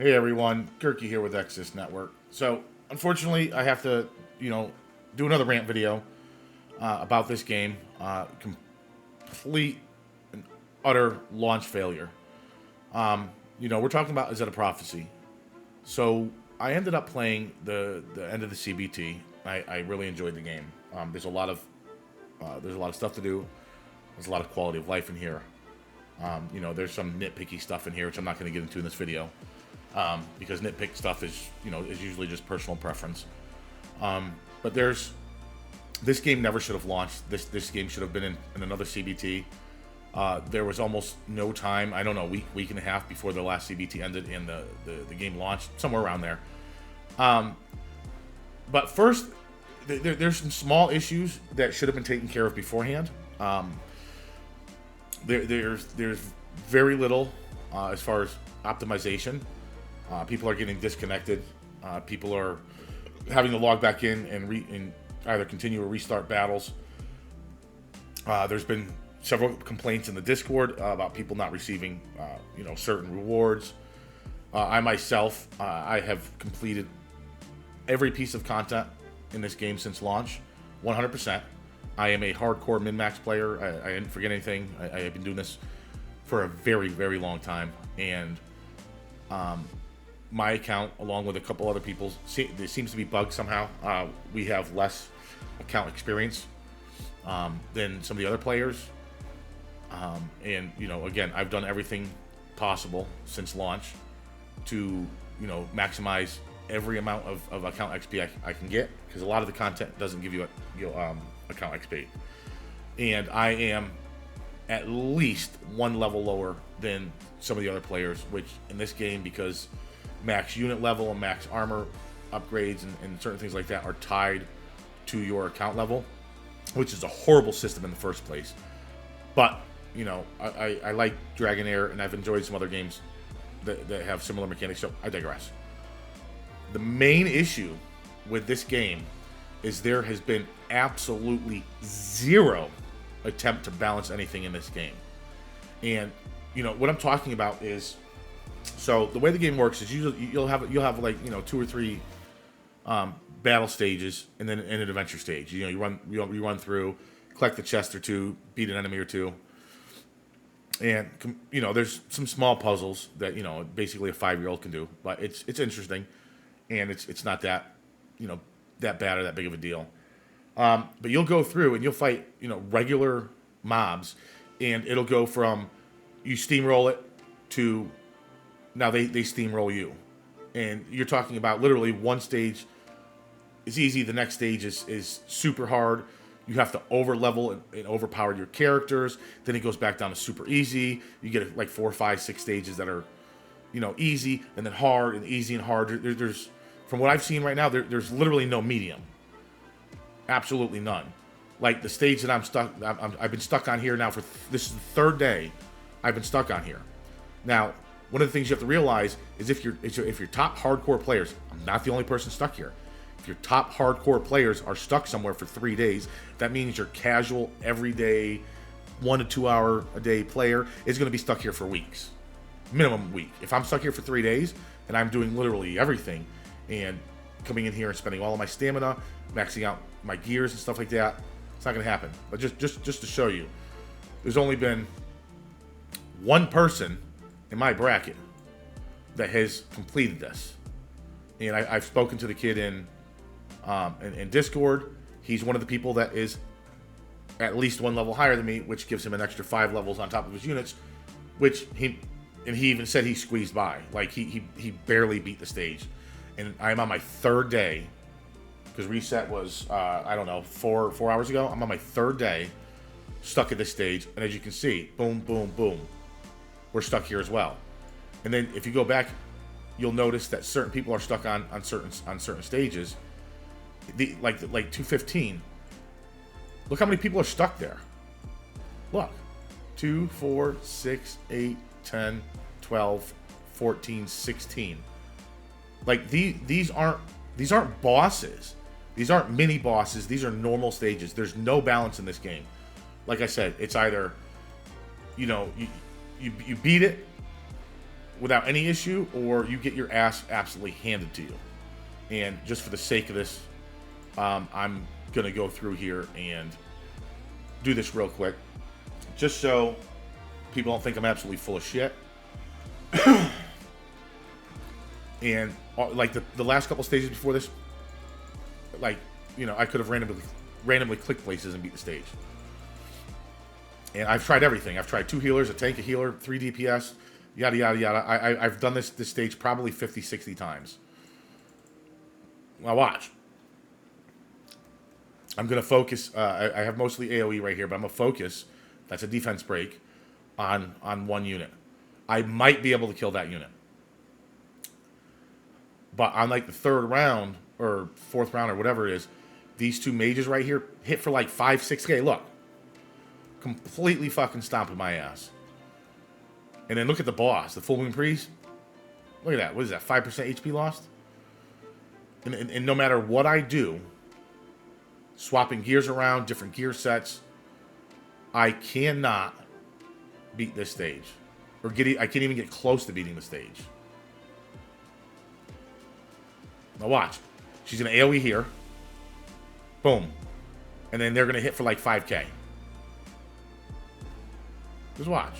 Hey everyone, Gherky here with Exis Network. So, unfortunately, I have to, do another rant video about this game. Complete and utter launch failure. We're talking about Ezetta Prophecy. So, I ended up playing the end of the CBT. I really enjoyed the game. There's a lot of stuff to do. There's a lot of quality of life in here. There's some nitpicky stuff in here, which I'm not going to get into in this video. Because nitpick stuff is usually just personal preference. But this game never should have launched. This game should have been in another CBT. There was almost no time, I don't know, week and a half before the last CBT ended and the game launched, somewhere around there. But first, there's some small issues that should have been taken care of beforehand. There's very little as far as optimization. People are getting disconnected. People are having to log back in and either continue or restart battles. There's been several complaints in the Discord about people not receiving, certain rewards. I myself, I have completed every piece of content in this game since launch, 100%. I am a hardcore min-max player. I didn't forget anything. I have been doing this for a very, very long time, and my account, along with a couple other people's, there seems to be bugged somehow. We have less account experience than some of the other players. And, again, I've done everything possible since launch to, maximize every amount of account XP I can get, because a lot of the content doesn't give you account XP. And I am at least one level lower than some of the other players, which in this game, because max unit level and max armor upgrades and certain things like that are tied to your account level, which is a horrible system in the first place. But, I like Dragonair, and I've enjoyed some other games that have similar mechanics, so I digress. The main issue with this game is there has been absolutely zero attempt to balance anything in this game. And, what I'm talking about is, so the way the game works is you'll have like 2 or 3 battle stages and then an adventure stage. You run through, collect the chest or two, beat an enemy or two, and there's some small puzzles that basically a 5-year-old can do, but it's interesting, and it's not that that bad or that big of a deal. But you'll go through and you'll fight regular mobs, and it'll go from you steamroll it to now they steamroll you. And you're talking about literally one stage is easy, the next stage is super hard. You have to over level and overpower your characters. Then it goes back down to super easy. You get like 4, 5, 6 stages that are easy, and then hard, and easy and hard. There's from what I've seen right now, there's literally no medium. Absolutely none. Like the stage that I've been stuck on here now for this is the 3rd day I've been stuck on here. Now, one of the things you have to realize is if your top hardcore players, I'm not the only person stuck here. If your top hardcore players are stuck somewhere for 3 days, that means your casual, everyday, 1 to 2 hour a day player is going to be stuck here for weeks. Minimum week. If I'm stuck here for 3 days and I'm doing literally everything and coming in here and spending all of my stamina, maxing out my gears and stuff like that, it's not going to happen. But just to show you, there's only been one person in my bracket that has completed this, and I've spoken to the kid in Discord. He's one of the people that is at least 1 level higher than me, which gives him an extra 5 levels on top of his units, which he even said he squeezed by. Like he barely beat the stage, and I'm on my 3rd day because reset was 4 hours ago. I'm on my 3rd day stuck at this stage, and as you can see, boom, boom, boom, we're stuck here as well. And then if you go back, you'll notice that certain people are stuck on certain stages. Like 215. Look how many people are stuck there. Look. 2, 4, 6, 8, 10, 12, 14, 16. Like these aren't bosses. These aren't mini bosses. These are normal stages. There's no balance in this game. Like I said, it's either you beat it without any issue, or you get your ass absolutely handed to you. And just for the sake of this, I'm gonna go through here and do this real quick, just so people don't think I'm absolutely full of shit. And like the last couple stages before this, like, you know, I could have randomly clicked places and beat the stage. And I've tried everything. I've tried 2 healers, a tank, a healer, 3 DPS, yada yada yada. I've done this stage probably 50, 60 times. Now watch. I'm gonna focus. I have mostly AOE right here, but I'm gonna focus. That's a defense break on one unit. I might be able to kill that unit. But on like the 3rd round or 4th round or whatever it is, these 2 mages right here hit for like 5, 6K. Look, completely fucking stomping my ass. And then look at the boss, the Full Moon Priest. Look at that. What is that? 5% HP lost. And no matter what I do, swapping gears around, different gear sets, I cannot beat this stage, or I can't even get close to beating the stage. Now watch. She's going to AoE here. Boom. And then they're going to hit for like 5K. Just watch.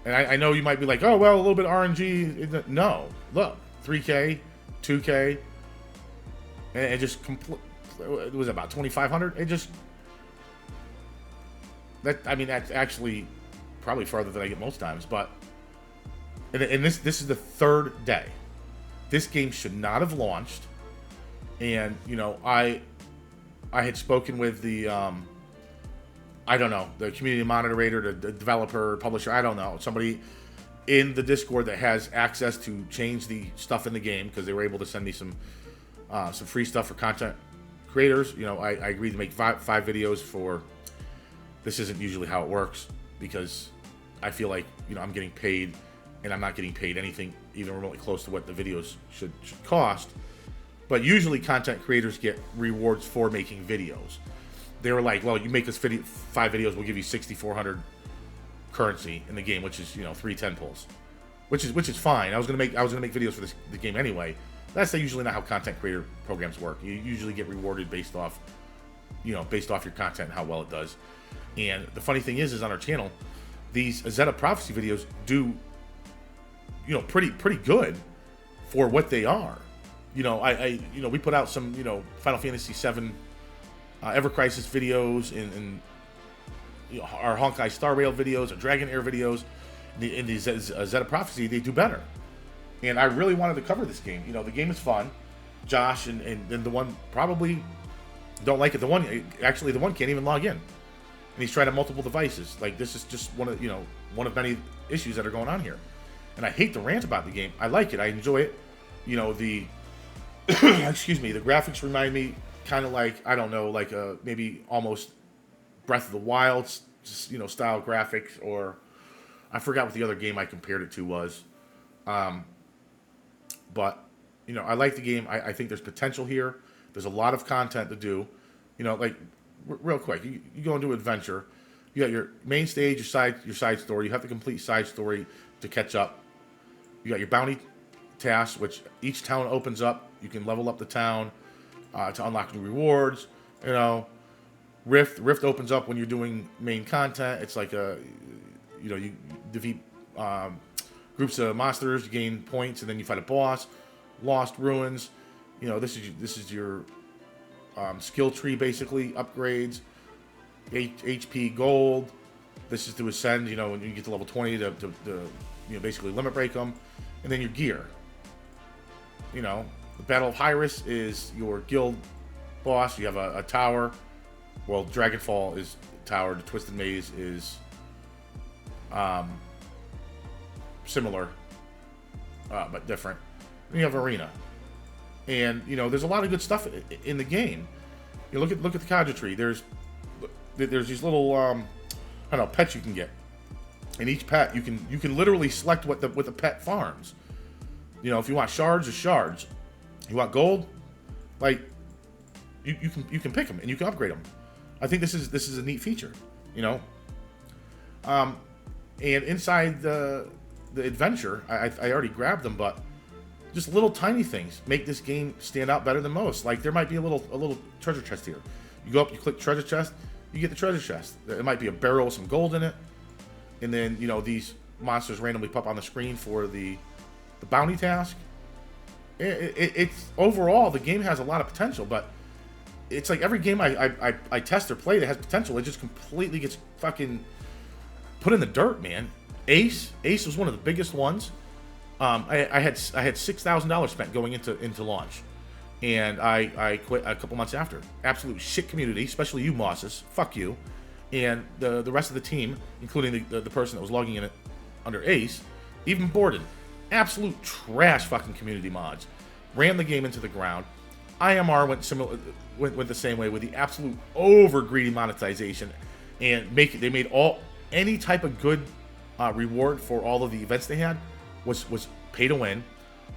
And I know you might be like, oh, well, a little bit of RNG. No. Look. 3K. 2K. And it just it was about 2,500. It just... I mean, that's actually probably farther than I get most times. But... And this is the 3rd day. This game should not have launched, and you know, I had spoken with the I don't know, the community moderator, the developer, publisher, I don't know, somebody in the Discord that has access to change the stuff in the game, because they were able to send me some free stuff for content creators. You know, I agreed to make five videos for. This isn't usually how it works, because I feel like, you know, I'm getting paid. And I'm not getting paid anything even remotely close to what the videos should cost. But usually content creators get rewards for making videos. They were like, well, you make us 5 videos, we'll give you 6,400 currency in the game, which is, you know, 3 10 pulls. Which is fine. I was gonna make videos for the game anyway. That's usually not how content creator programs work. You usually get rewarded based off your content and how well it does. And the funny thing is on our channel, these Ezetta Prophecy videos do, you know, pretty good for what they are. You know, you know, we put out some, you know, Final Fantasy VII Ever Crisis videos, and you know, our Honkai Star Rail videos, our Dragon Air videos. In these Ezetta Prophecy, they do better. And I really wanted to cover this game. You know, the game is fun. Josh and the one probably don't like it. The one can't even log in, and he's tried on multiple devices. Like, this is just one of many issues that are going on here. And I hate to rant about the game. I like it. I enjoy it. You know, the excuse me, the graphics remind me kind of like, I don't know, like maybe almost Breath of the Wild, you know, style graphics, or I forgot what the other game I compared it to was. But you know, I like the game. I think there's potential here. There's a lot of content to do. You know, like real quick, you go into adventure. You got your main stage, your side story. You have to complete side story to catch up. You got your bounty tasks, which each town opens up. You can level up the town to unlock new rewards. You know, Rift opens up when you're doing main content. It's like you defeat groups of monsters, you gain points, and then you fight a boss. Lost Ruins. You know, this is your skill tree, basically upgrades. HP gold. This is to ascend. You know, when you get to level 20 to you know, basically limit break them. And then your gear. You know, the Battle of Hyrule is your guild boss. You have a tower. Well, Dragonfall is tower. The Twisted Maze is similar, but different. And you have Arena. And, you know, there's a lot of good stuff in the game. You look at the Kaja tree. There's these little I don't know, pets you can get. And each pet you can literally select what the pet farms. You know, if you want shards, it's shards. You want gold, like you can pick them and you can upgrade them. I think this is a neat feature, you know. And inside the the adventure. I already grabbed them, but just little tiny things make this game stand out better than most. Like there might be a little treasure chest here. You go up, you click treasure chest, you get the treasure chest. It might be a barrel with some gold in it, and then you know these monsters randomly pop on the screen for the bounty task. It's overall the game has a lot of potential, but it's like every game I test or play that has potential, it just completely gets fucking put in the dirt, man. Ace was one of the biggest ones. I had $6,000 spent going into launch, and I quit a couple months after. Absolute shit community, especially you Mosses. Fuck you, and the rest of the team, including the person that was logging in it under Ace, even Borden. Absolute trash fucking community mods. Ran the game into the ground. IMR went the same way with the absolute over greedy monetization, and they made any type of good reward for all of the events they had was pay to win.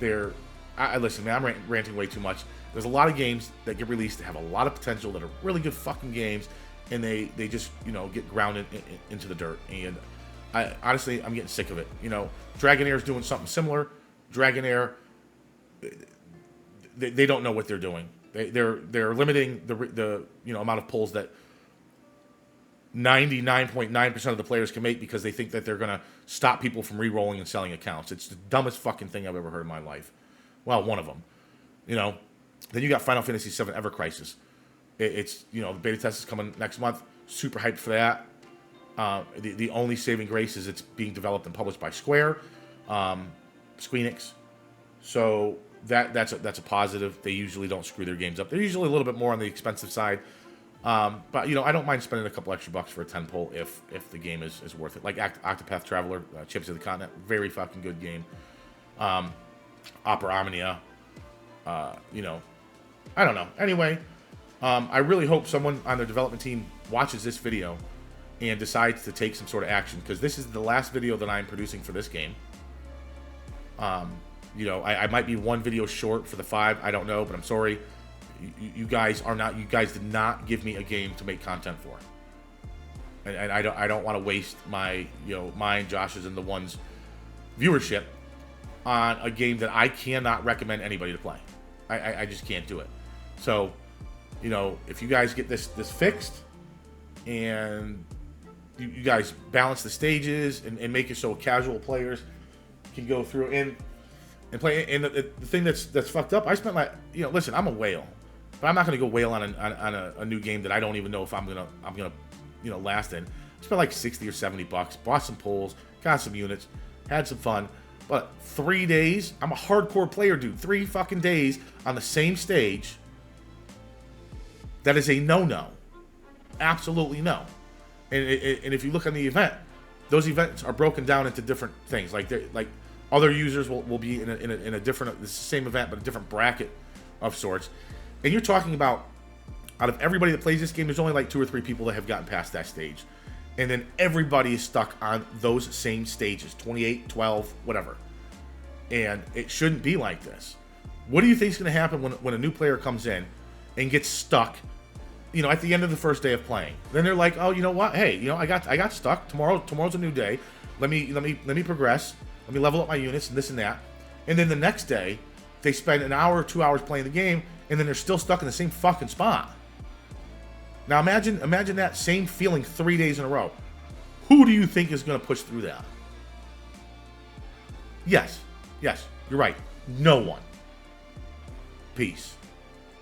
Listen, man, I'm ranting way too much. There's a lot of games that get released that have a lot of potential, that are really good fucking games, and they just get grounded into the dirt. And honestly, I'm getting sick of it. Dragonair is doing something similar. Dragonair, they don't know what they're doing. They're limiting the amount of pulls that 99.9% of the players can make, because they think that they're gonna stop people from re-rolling and selling accounts. It's the dumbest fucking thing I've ever heard in my life. Well, one of them. Then you got Final Fantasy VII Ever Crisis. It's the beta test is coming next month. Super hyped for that. The only saving grace is it's being developed and published by Square Squeenix. So that's a positive. They usually don't screw their games up. They're usually a little bit more on the expensive side. But I don't mind spending a couple extra bucks for a 10 pull if the game is worth it. Like Octopath Traveler, Champions of the Continent, very fucking good game. Opera Omnia, I don't know. Anyway, I really hope someone on their development team watches this video and decides to take some sort of action, because this is the last video that I'm producing for this game. I might be one video short for the 5. I don't know, but I'm sorry. You guys did not give me a game to make content for, and I don't want to waste my mine, Josh's, and the one's viewership on a game that I cannot recommend anybody to play. I just can't do it. So, if you guys get this fixed, and you guys balance the stages and make it so casual players can go through and play. And the thing that's fucked up, I spent listen, I'm a whale. But I'm not going to go whale on a new game that I don't even know if I'm gonna last in. I spent like 60 or 70 bucks, bought some pulls, got some units, had some fun. But 3 days, I'm a hardcore player, dude. 3 fucking days on the same stage. That is a no-no. Absolutely no. And if you look on the event, those events are broken down into different things. Like other users will be in a different, it's the same event but a different bracket of sorts. And you're talking about, out of everybody that plays this game, there's only like 2 or 3 people that have gotten past that stage. And then everybody is stuck on those same stages, 28, 12, whatever. And it shouldn't be like this. What do you think is going to happen when a new player comes in and gets stuck, at the end of the first day of playing? Then they're like, oh, you know what? Hey, I got stuck. Tomorrow's a new day. Let me progress. Let me level up my units and this and that. And then the next day, they spend an hour or 2 hours playing the game, and then they're still stuck in the same fucking spot. Now imagine that same feeling 3 days in a row. Who do you think is going to push through that? Yes, you're right. No one. Peace.